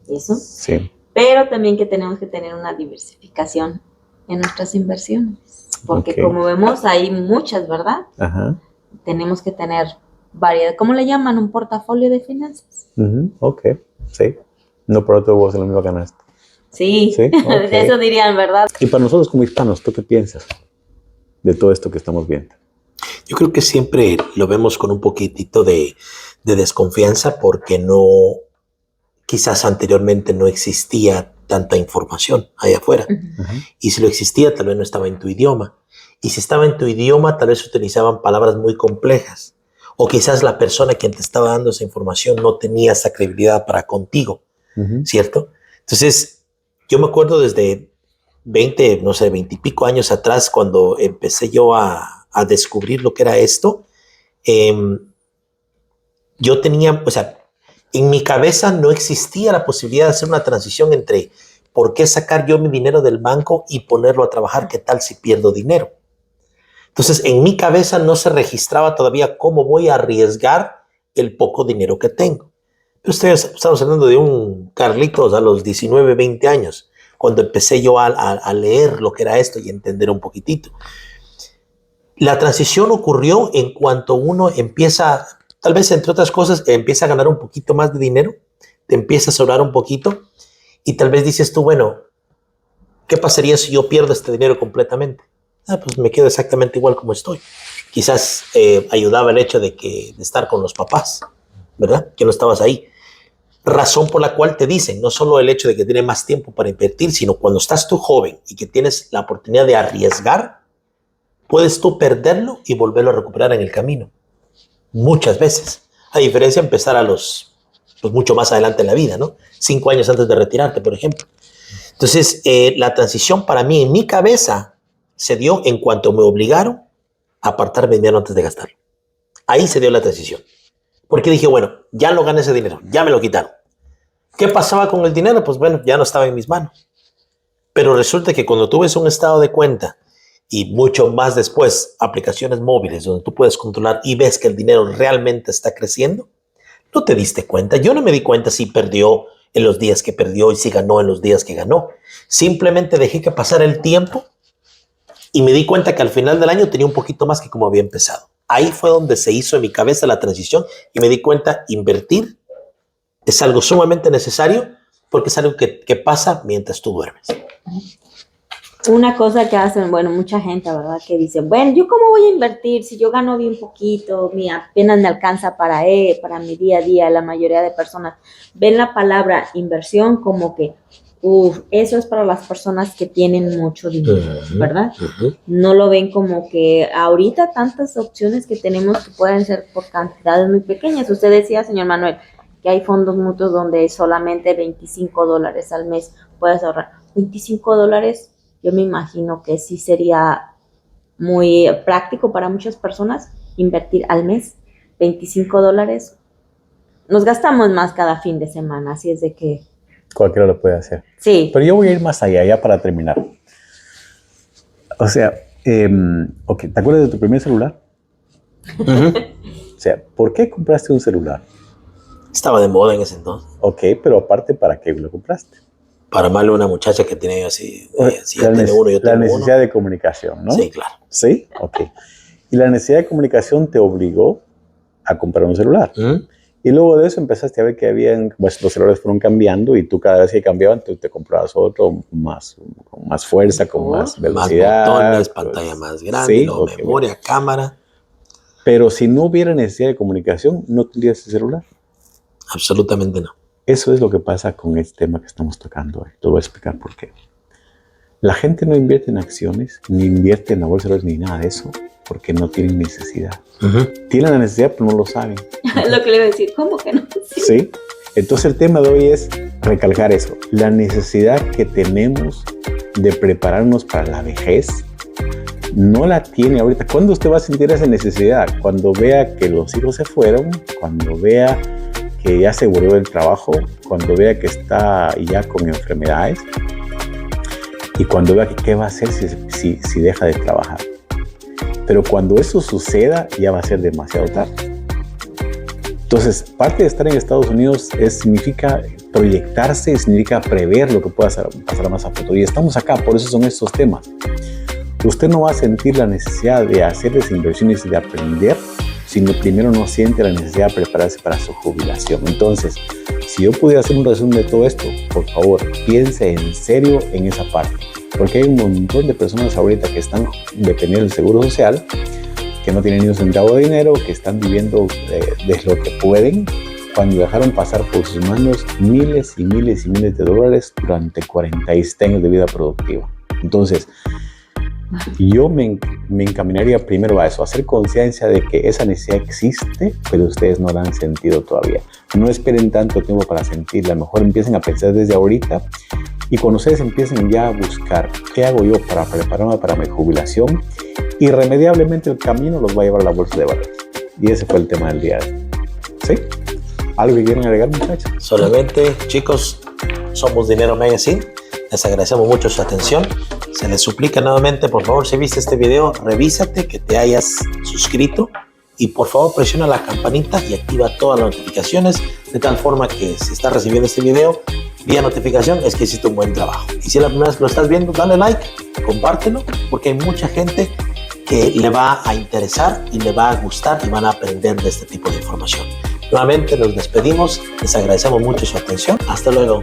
Eso. Sí. Pero también que tenemos que tener una diversificación en nuestras inversiones, porque como vemos hay muchas, ¿verdad? Ajá. Tenemos que tener variedad. ¿Cómo le llaman? Un portafolio de finanzas. Ok, sí. No por otro vos en la misma canasta. Sí, ¿sí? Okay. Eso dirían, ¿verdad? Y para nosotros como hispanos, ¿tú qué piensas de todo esto que estamos viendo? Yo creo que siempre lo vemos con un poquitito de desconfianza porque quizás anteriormente no existía tanta información allá afuera. Y si lo existía, tal vez no estaba en tu idioma. Y si estaba en tu idioma, tal vez utilizaban palabras muy complejas. O quizás la persona que te estaba dando esa información no tenía esa credibilidad para contigo, ¿cierto? Entonces, yo me acuerdo desde 20 y pico años atrás, cuando empecé yo a descubrir lo que era esto, yo tenía, en mi cabeza no existía la posibilidad de hacer una transición entre por qué sacar yo mi dinero del banco y ponerlo a trabajar, qué tal si pierdo dinero. Entonces, en mi cabeza no se registraba todavía cómo voy a arriesgar el poco dinero que tengo. Pero estamos hablando de un Carlitos a los 19, 20 años, cuando empecé yo a leer lo que era esto y entender un poquitito. La transición ocurrió en cuanto uno empieza, tal vez entre otras cosas, empieza a ganar un poquito más de dinero, te empieza a sobrar un poquito y tal vez dices tú, bueno, ¿qué pasaría si yo pierdo este dinero completamente? Pues me quedo exactamente igual como estoy. Quizás ayudaba el hecho de estar con los papás, ¿verdad? Que no estabas ahí. Razón por la cual te dicen, no solo el hecho de que tienes más tiempo para invertir, sino cuando estás tú joven y que tienes la oportunidad de arriesgar, puedes tú perderlo y volverlo a recuperar en el camino. Muchas veces. A diferencia de empezar mucho más adelante en la vida, ¿no? 5 años antes de retirarte, por ejemplo. Entonces, la transición para mí, en mi cabeza, se dio en cuanto me obligaron a apartarme dinero antes de gastarlo. Ahí se dio la transición. Porque dije, bueno, ya no gané ese dinero, ya me lo quitaron. ¿Qué pasaba con el dinero? Pues bueno, ya no estaba en mis manos. Pero resulta que cuando tú ves un estado de cuenta y mucho más después, aplicaciones móviles donde tú puedes controlar y ves que el dinero realmente está creciendo, no te diste cuenta. Yo no me di cuenta si perdió en los días que perdió y si ganó en los días que ganó. Simplemente dejé que pasara el tiempo y me di cuenta que al final del año tenía un poquito más que como había empezado. Ahí fue donde se hizo en mi cabeza la transición y me di cuenta, invertir es algo sumamente necesario porque es algo que pasa mientras tú duermes. Una cosa que hacen, bueno, mucha gente, ¿verdad? Que dice, bueno, ¿yo cómo voy a invertir si yo gano bien poquito? Apenas me alcanza para mi día a día. La mayoría de personas ven la palabra inversión como que, eso es para las personas que tienen mucho dinero, ¿verdad? No lo ven como que ahorita tantas opciones que tenemos que pueden ser por cantidades muy pequeñas. Usted decía, señor Manuel, que hay fondos mutuos donde solamente $25 al mes puedes ahorrar. $25, yo me imagino que sí sería muy práctico para muchas personas invertir al mes. $25. Nos gastamos más cada fin de semana, así es de que... Cualquiera lo puede hacer. Sí. Pero yo voy a ir más allá, ya para terminar. O sea, ok, ¿te acuerdas de tu primer celular? O sea, ¿por qué compraste un celular? Estaba de moda en ese entonces. Ok, pero aparte, ¿para qué lo compraste? Para amarle a una muchacha que tiene así, si ella tiene uno, yo la tengo necesidad uno. de comunicación, ¿no? Sí, claro. ¿Sí? Ok. Y la necesidad de comunicación te obligó a comprar un celular. Y luego de eso empezaste a ver que pues, los celulares fueron cambiando y tú cada vez que cambiaban te comprabas otro con más fuerza, con más velocidad. Más botones, pantalla más grande, sí, no, memoria, cámara. Pero si no hubiera necesidad de comunicación, no tendrías ese celular. Absolutamente no. Eso es lo que pasa con este tema que estamos tocando hoy. Te voy a explicar por qué. La gente no invierte en acciones, ni invierte en la bolsa de valores, ni nada de eso, porque no tienen necesidad. Tienen la necesidad, pero no lo saben. Lo que le iba a decir, ¿cómo que no? Sí. Entonces el tema de hoy es recalcar eso. La necesidad que tenemos de prepararnos para la vejez no la tiene ahorita. ¿Cuándo usted va a sentir esa necesidad? Cuando vea que los hijos se fueron, cuando vea que ya se volvió del trabajo, cuando vea que está ya con enfermedades y cuando vea que qué va a hacer si deja de trabajar. Pero cuando eso suceda ya va a ser demasiado tarde. Entonces, parte de estar en Estados Unidos significa proyectarse, significa prever lo que pueda pasar más a futuro. Y estamos acá, por eso son estos temas. Usted no va a sentir la necesidad de hacer esas inversiones y de aprender, sino primero no siente la necesidad de prepararse para su jubilación. Entonces, si yo pudiera hacer un resumen de todo esto, por favor, piense en serio en esa parte. Porque hay un montón de personas ahorita que están dependiendo del seguro social, que no tienen ni un centavo de dinero, que están viviendo de lo que pueden, cuando dejaron pasar por sus manos miles y miles y miles de dólares durante 46 años de vida productiva. Entonces, yo me encaminaría primero a eso, a hacer conciencia de que esa necesidad existe, pero ustedes no la han sentido todavía. No esperen tanto tiempo para sentirla, mejor empiecen a pensar desde ahorita y cuando ustedes empiecen ya a buscar qué hago yo para prepararme para mi jubilación, irremediablemente el camino los va a llevar a la bolsa de valores. Y ese fue el tema del día de hoy. ¿Sí? ¿Algo que quieran agregar, muchachos? Solamente, chicos, somos Dinero Magazine. Les agradecemos mucho su atención. Se les suplica nuevamente, por favor, si viste este video, revísate que te hayas suscrito y por favor presiona la campanita y activa todas las notificaciones de tal forma que si estás recibiendo este video vía notificación es que hiciste un buen trabajo. Y si es la primera vez que lo estás viendo, dale like, compártelo, porque hay mucha gente que le va a interesar y le va a gustar y van a aprender de este tipo de información. Nuevamente nos despedimos, les agradecemos mucho su atención. Hasta luego.